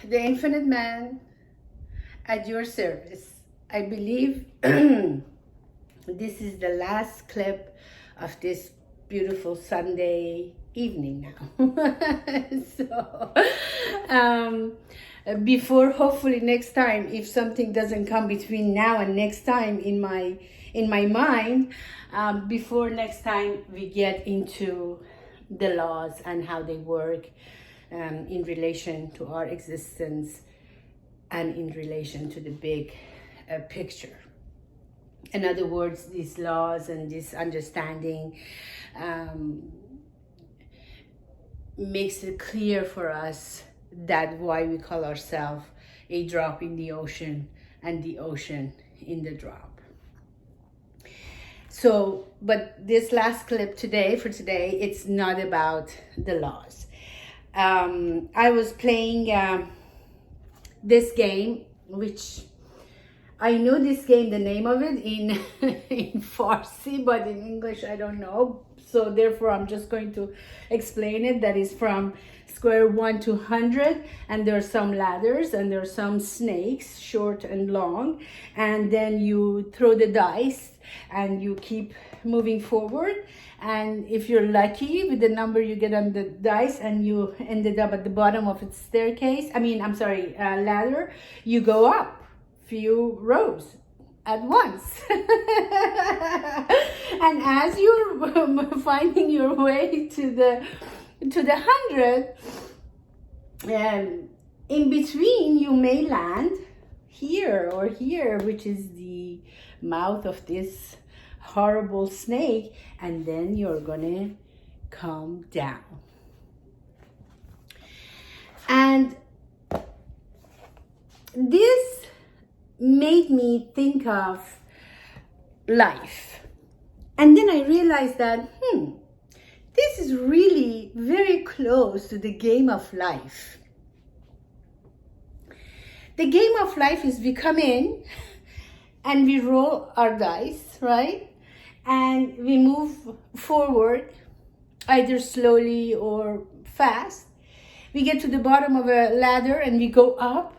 the infinite man at your service. I believe this is the last clip of this beautiful Sunday evening now. So, before hopefully next time, if something doesn't come between now and next time in my mind, before next time we get into the laws and how they work in relation to our existence and in relation to the big picture. In other words, these laws and this understanding makes it clear for us that why we call ourselves a drop in the ocean and the ocean in the drop. So, but this last clip for today, it's not about the laws. I was playing this game, which I know this game, the name of it in in Farsi, but in English I don't know. So therefore I'm just going to explain it. That is from square 1 to 100, and there are some ladders and there are some snakes, short and long, and then you throw the dice and you keep moving forward, and if you're lucky with the number you get on the dice and you ended up at the bottom of its ladder, you go up few rows at once. And as you're finding your way to the 100, in between you may land here or here, which is the mouth of this horrible snake, and then you're gonna come down. And this made me think of life. And then I realized that, this is really very close to the game of life. The game of life is we come in and we roll our dice, right? And we move forward, either slowly or fast. We get to the bottom of a ladder and we go up.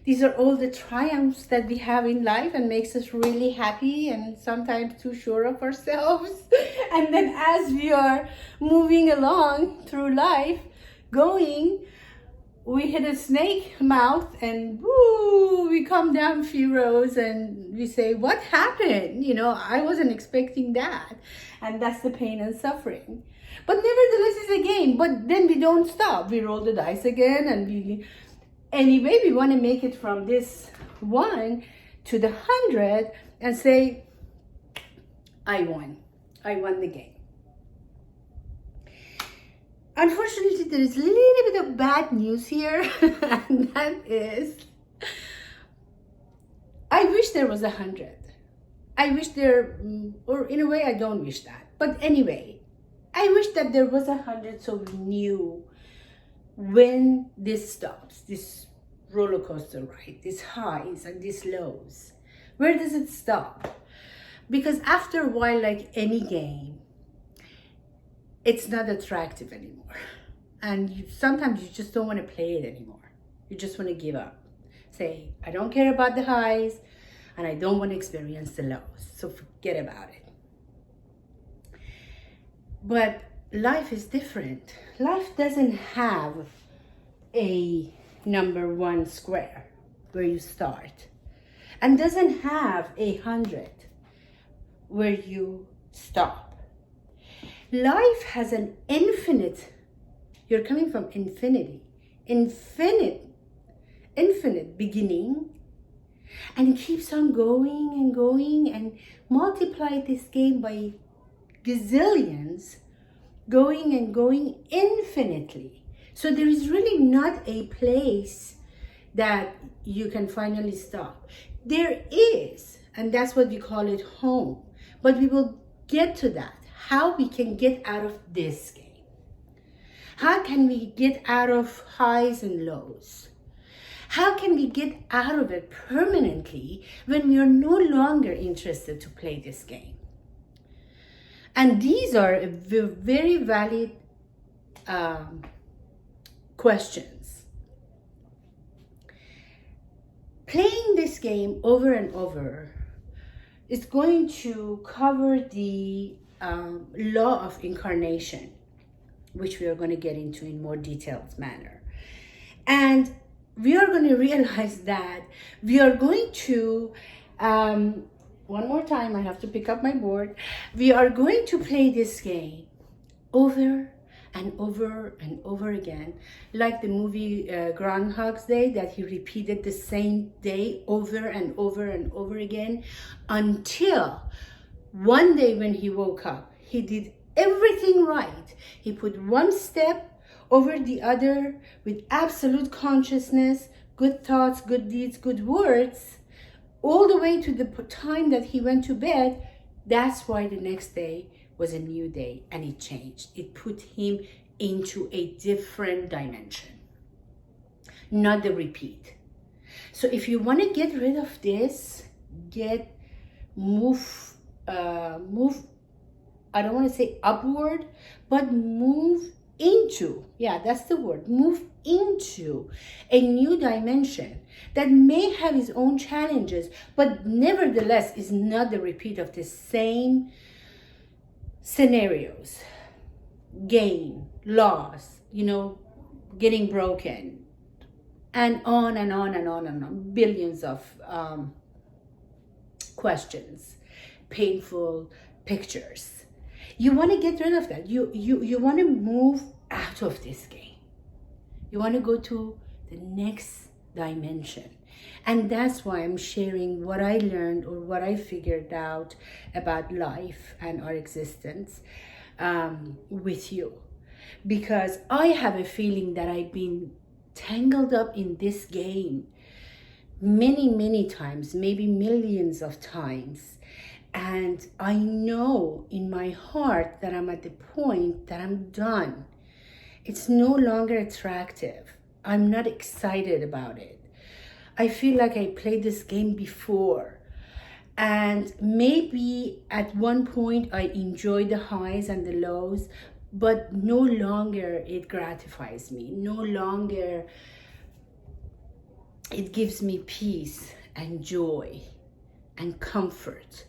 These are all the triumphs that we have in life and makes us really happy and sometimes too sure of ourselves. And then as we are moving along through life, we hit a snake mouth and woo, we come down a few rows and we say, what happened? I wasn't expecting that. And that's the pain and suffering. But nevertheless, it's a game. But then we don't stop. We roll the dice again and anyway, we want to make it from this 1 to the 100 and say, I won the game. Unfortunately, there is a little bit of bad news here, and that is, I wish there was 100. I wish or in a way, I don't wish that. But anyway, I wish that there was 100 so we knew when this stops, this roller coaster ride, these highs and these lows. Where does it stop? Because after a while, like any game, it's not attractive anymore. And sometimes you just don't want to play it anymore. You just want to give up. Say, I don't care about the highs and I don't want to experience the lows. So forget about it. But life is different. Life doesn't have a number 1 square where you start, and doesn't have 100 where you stop. Life has an infinite, you're coming from infinity, infinite beginning, and it keeps on going and going, and multiply this game by gazillions, going and going infinitely. So there is really not a place that you can finally stop. There is, and that's what we call it home. But we will get to that. How we can get out of this game. How can we get out of highs and lows? How can we get out of it permanently when we are no longer interested to play this game? And these are very valid questions. playing this game over and over is going to cover the law of incarnation, which we are going to get into in more detailed manner. And we are going to realize that we are going to, one more time, I have to pick up my board. We are going to play this game over and over and over again, like the movie Groundhog's Day, that he repeated the same day over and over and over again, until one day when he woke up, he did everything right. He put one step over the other with absolute consciousness, good thoughts, good deeds, good words, all the way to the time that he went to bed. That's why the next day was a new day, and it changed. It put him into a different dimension, not the repeat. So if you want to get rid of this, move, I don't want to say upward, but move into, yeah, that's the word, move into a new dimension that may have its own challenges, but nevertheless is not the repeat of the same scenarios, gain, loss, getting broken, and on and on and on and on. Billions of questions, painful pictures. You want to get rid of that. You want to move out of this game. You want to go to the next dimension. And that's why I'm sharing what I learned or what I figured out about life and our existence with you. Because I have a feeling that I've been tangled up in this game many, many times, maybe millions of times. And I know in my heart that I'm at the point that I'm done. It's no longer attractive. I'm not excited about it. I feel like I played this game before. And maybe at one point I enjoyed the highs and the lows, but no longer it gratifies me. No longer it gives me peace and joy and comfort,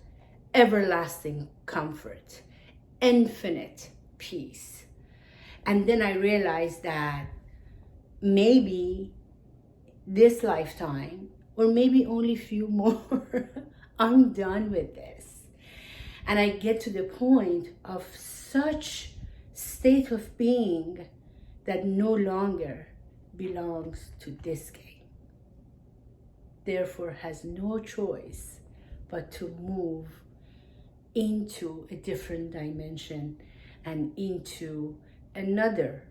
everlasting comfort, infinite peace. And then I realized that maybe this lifetime, or maybe only a few more, I'm done with this. And I get to the point of such state of being that no longer belongs to this game. Therefore has no choice but to move into a different dimension and into another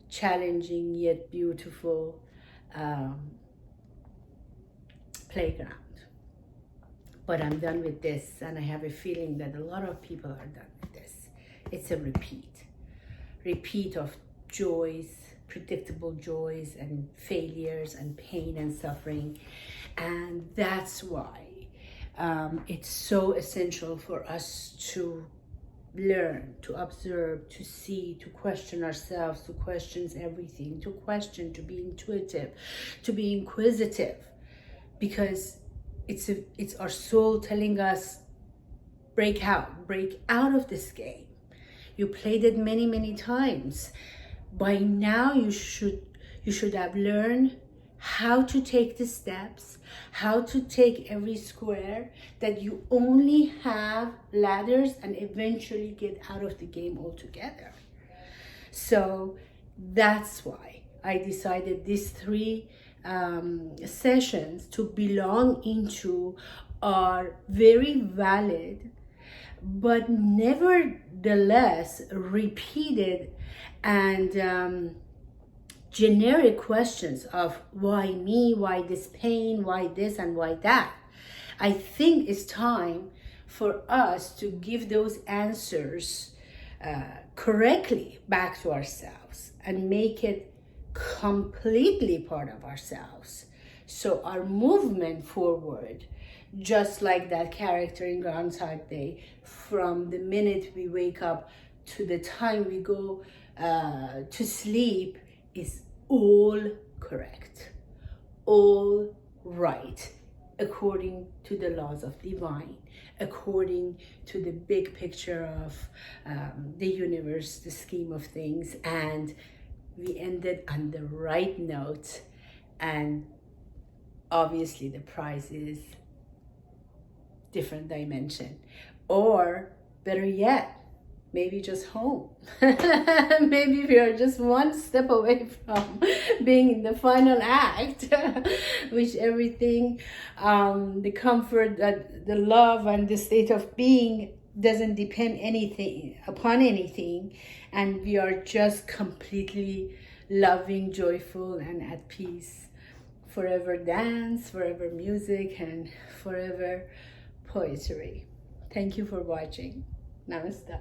challenging yet beautiful playground. But I'm done with this, and I have a feeling that a lot of people are done with this. It's a repeat of joys, predictable joys and failures and pain and suffering. And that's why it's so essential for us to learn, to observe, to see, to question ourselves, to question everything, to question, to be intuitive, to be inquisitive, because it's our soul telling us, break out of this game. You played it many, many times. By now you should have learned how to take the steps, how to take every square, that you only have ladders and eventually get out of the game altogether. So that's why I decided these 3 sessions to belong into are very valid, but nevertheless repeated and generic questions of why me, why this pain, why this and why that. I think it's time for us to give those answers correctly back to ourselves and make it completely part of ourselves. So our movement forward, just like that character in Groundhog Day, from the minute we wake up to the time we go to sleep, is all correct, all right, according to the laws of divine, according to the big picture of the universe, the scheme of things. And we ended on the right note, and obviously the prize is different dimension, or better yet, maybe just home. Maybe we are just one step away from being in the final act, which everything, the comfort, the love, and the state of being doesn't depend anything upon anything, and we are just completely loving, joyful, and at peace. Forever dance, forever music, and forever poetry. Thank you for watching. Namaste.